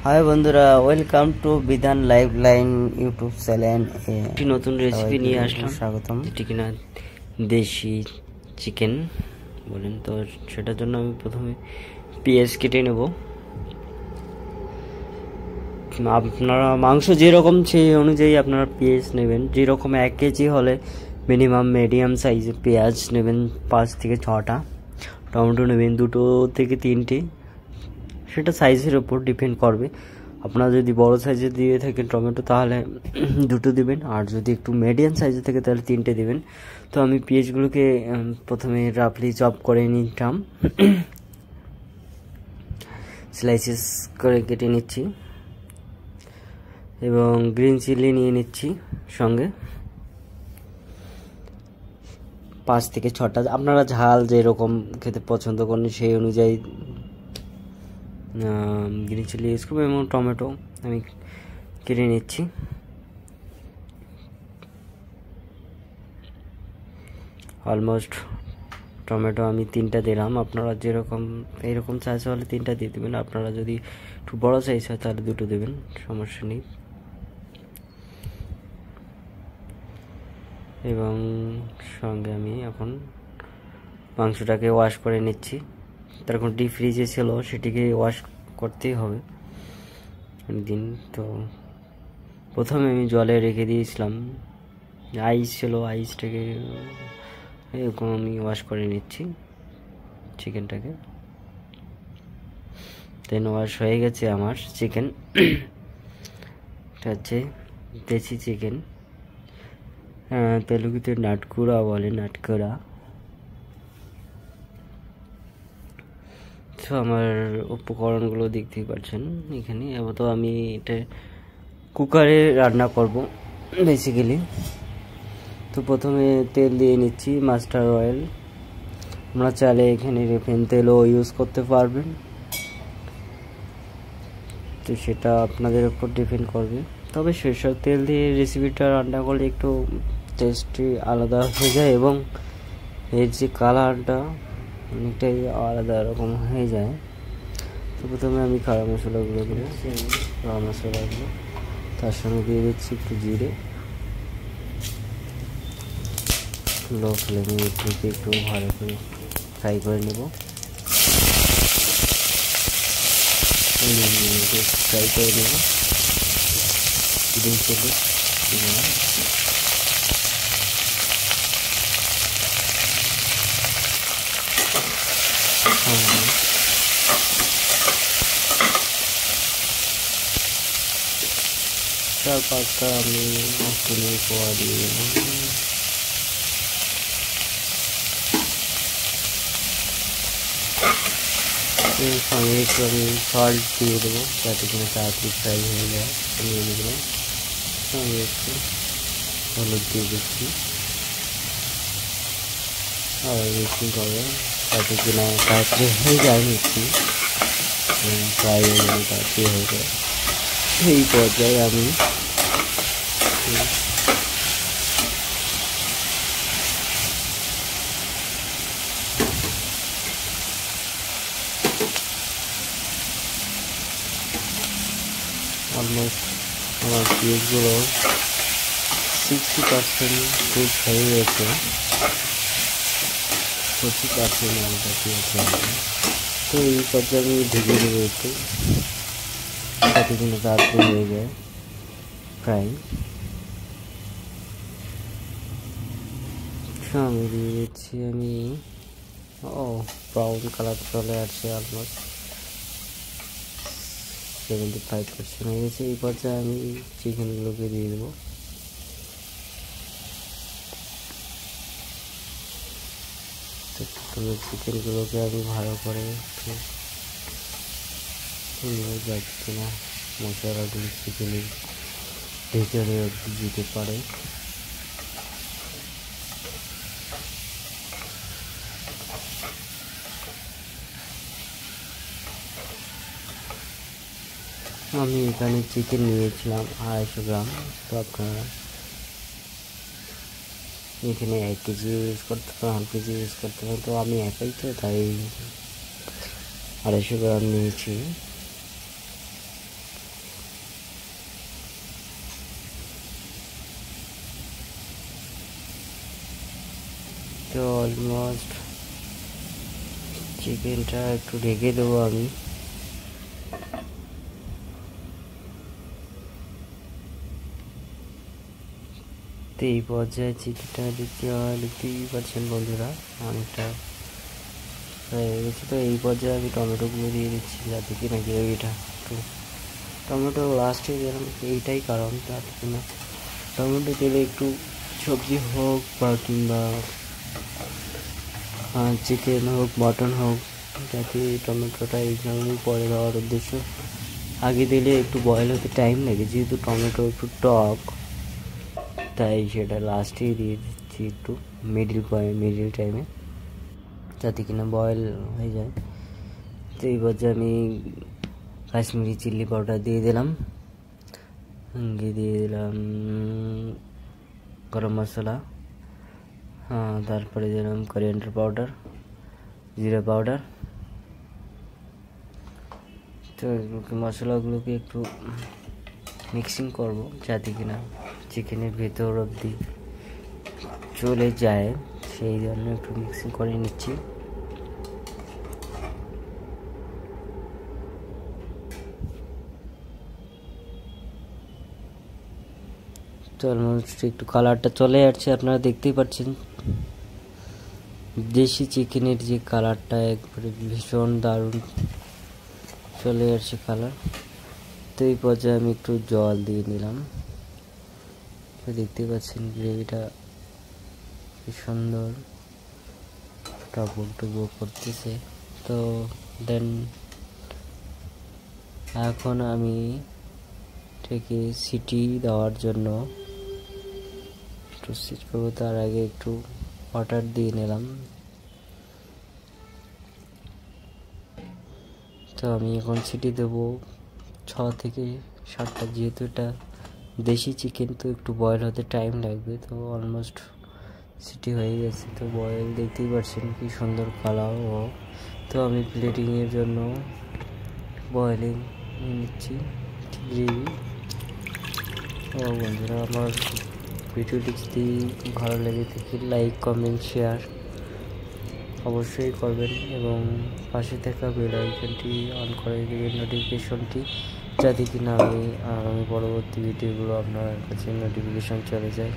High বন্ধুরা, welcome to বিধান live line YouTube channel. একটি নতুন রেসিপি নিয়ে আসলাম, স্বাগতম। যেটি কিনা দেশি চিকেন বলেন। তো সেটার জন্য আমি প্রথমে পেঁয়াজ কেটে নেব। আপনারা মাংস যেরকম সেই অনুযায়ী আপনারা পেঁয়াজ নেবেন। যেরকম 1 কেজি হলে মিনিমাম মিডিয়াম সাইজের পেঁয়াজ নেবেন 5 থেকে 6টা। টমেটো নেবেন 2 থেকে 3টে। সেটা সাইজের উপর ডিপেন্ড করবে। আপনারা যদি বড় সাইজের দিয়ে থাকেন টমেটো তাহলে 2টো দিবেন, আর যদি একটু মিডিয়াম সাইজের থাকে তাহলে 3টে দিবেন। তো আমি পেঁয়াজগুলোকে প্রথমে রাফলি চপ করে নিতাম, স্লাইসেস করে কেটে নিচ্ছি এবং গ্রিন চিলি নিয়ে নিচ্ছি সঙ্গে 5 থেকে 6টা। আপনারা ঝাল যেরকম খেতে পছন্দ করেন সেই অনুযায়ী গ্রিন চিলি ইউজ করবো। এবং টমেটো আমি কেটে নিচ্ছি। অলমোস্ট টমেটো আমি 3টা দিলাম। আপনারা যেরকম এইরকম সাইজ হলে 3টা দিয়ে দেবেন। আপনারা যদি একটু বড় সাইজ হয় তাহলে 2টো দেবেন, সমস্যা নেই। এবং সঙ্গে আমি এখন মাংসটাকে ওয়াশ করে নিচ্ছি। তার এখন ডিপ ফ্রিজে ছিল, সেটিকে ওয়াশ করতেই হবে দিন। তো প্রথমে আমি জলে রেখে দিয়েছিলাম, আইস ছিল, আইসটাকে এরকম আমি ওয়াশ করে নিচ্ছি চিকেনটাকে। দেন ওয়াশ হয়ে গেছে আমার চিকেন। এটা হচ্ছে দেশি চিকেন, তেলুগুতে নাটকুড়া বলে, নাটকুড়া। তো আমার উপকরণগুলো দেখতেই পাচ্ছেন এখানে। এবার তো আমি এটা কুকারে রান্না করব বেসিক্যালি। তো প্রথমে তেল দিয়ে নিচ্ছি, মাস্টার অয়েল। আমরা চাইলে এখানে রিফাইন তেলও ইউজ করতে পারবেন, তো সেটা আপনাদের উপর ডিপেন্ড করবে। তবে সরষের তেল দিয়ে রেসিপিটা রান্না করলে একটু টেস্টি আলাদা হয়ে যায় এবং এর যে কালারটা অনেকটাই আলাদা রকম হয়ে যায়। তো প্রথমে আমি কারা মশলাগুলো দিই, কারা মশলাগুলো তার সঙ্গে দিয়ে দিচ্ছি একটু জিরে। লো ফ্লেমে এগুলোকে একটু ভালো করে ফ্রাই করে নেব, ফ্রাই করে নেব। চার পাঁচটা আমি মশলা পোয়া দিয়ে সঙ্গে একটু আমি সল্ট দিয়ে দেবো যাতে কিনা তাড়াতাড়ি ফ্রাই হয়ে যায়। নিয়ে দেবো সঙ্গে একটু হলুদ দিয়ে দিচ্ছি আর মিক্সিং করবো যাতে কিনা তাড়াতাড়ি হয়ে যায়, মিক্সি ফ্রাই হয়ে গেলে তাড়াতাড়ি হয়ে যায়। এই পর্যায়ে আমি অলমোস্ট আমার পেঁয়াজগুলো 60% কুক হয়ে গেছে, 20% আলাদা পেঁয়াজ হয়েছে। তো এই পর্যায়ে আমি ঢেকে দেবো একটু, যাতে কিনা তাড়াতাড়ি হয়ে যায় ফ্রাই। আমি দিয়ে দিচ্ছি আমি ব্রাউন কালার চলে আসছে, অলমোস্ট 75% হয়ে গেছে। এই পর্যায়ে আমি চিকেনগুলোকে দিয়ে দেবো। চিকেনগুলোকে আমি ভালো করে একটু যাচ্ছি না, মশলাগুলো চিকেনের ভিতরে দিতে পারে। আমি এখানে চিকেন নিয়েছিলাম 250 গ্রাম। তো আপনারা এখানে 1 কেজি ইউজ করতে পারেন, 1 কেজি ইউজ করতে পারেন। তো আমি একাই তো, তাই 250 গ্রাম নিয়েছি। অলমোস্ট চিকেনটা একটু ঢেকে দেবো আমি। তো এই পর্যায়ে চিকেনটা দেখতেই পাচ্ছেন বন্ধুরা অনেকটা হয়ে গেছে। তো এই পর্যায়ে আমি টমেটোগুলো দিয়ে দিচ্ছি যাতে কিনা গ্রেভিটা একটু, টমেটো লাস্টে দিলাম এইটাই কারণ, যাতে কিনা টমেটো দিলে একটু সবজি হোক বা কিংবা চিকেন হোক মটন হোক, যাতে টমেটোটা এই কারণেই পরে দেওয়ার উদ্দেশ্য। আগে দিলে একটু বয়েল হতে টাইম লাগে, যেহেতু টমেটো একটু টক, তাই সেটা লাস্টেই দিয়ে দিচ্ছি একটু মিডিল টাইমে, যাতে কিনা বয়েল হয়ে যায়। তো এই পর্যায়ে আমি কাশ্মীরি চিলি পাউডার দিয়ে দিলাম, দিয়ে দিলাম গরম মশলা, তারপরে দিলাম কোরিয়ান্ডার পাউডার, জিরা পাউডার। তো মশলাগুলোকে একটু মিক্সিং করব যাতে কিনা চিকেনের ভেতর অবধি চলে যায়, সেই জন্য একটু মিক্সিং করে নিচ্ছি। তো অলমোস্ট একটু কালারটা চলে আসছে, আপনারা দেখতেই পাচ্ছেন দেশি চিকেনের যে কালারটা একবারে ভীষণ দারুণ চলে আসছে কালার। তো এই পর্যায়ে আমি একটু জল দিয়ে নিলাম। তো দেখতেই পাচ্ছেন গ্রেভিটা কি সুন্দর টকবক করতেছে। তো দেন এখন আমি থেকে সিটি দেওয়ার জন্য একটু সিট করবো, তার আগে একটু ওয়াটার দিয়ে নিলাম। তো আমি এখন সিটি দেবো 6 থেকে 7টা, যেহেতু এটা দেশি চিকেন তো একটু বয়েল হতে টাইম লাগবে। তো অলমোস্ট সিটি হয়ে গেছে, তো বয়েল দেখতেই পাচ্ছেন কি সুন্দর কালার। তো আমি প্লেটিংয়ের জন্য বয়েলিং নিচ্ছি গ্রেভি। ও বন্ধুরা, আমার ভিডিওটি যদি ভালো লেগে থাকে লাইক কমেন্ট শেয়ার অবশ্যই করবেন, এবং পাশে থাকা বেল আইকনটি অন করে দেবেন নোটিফিকেশনটি, যাতে কিনা আমি পরবর্তী ভিডিওগুলো আপনার কাছে নোটিফিকেশন চলে যায়।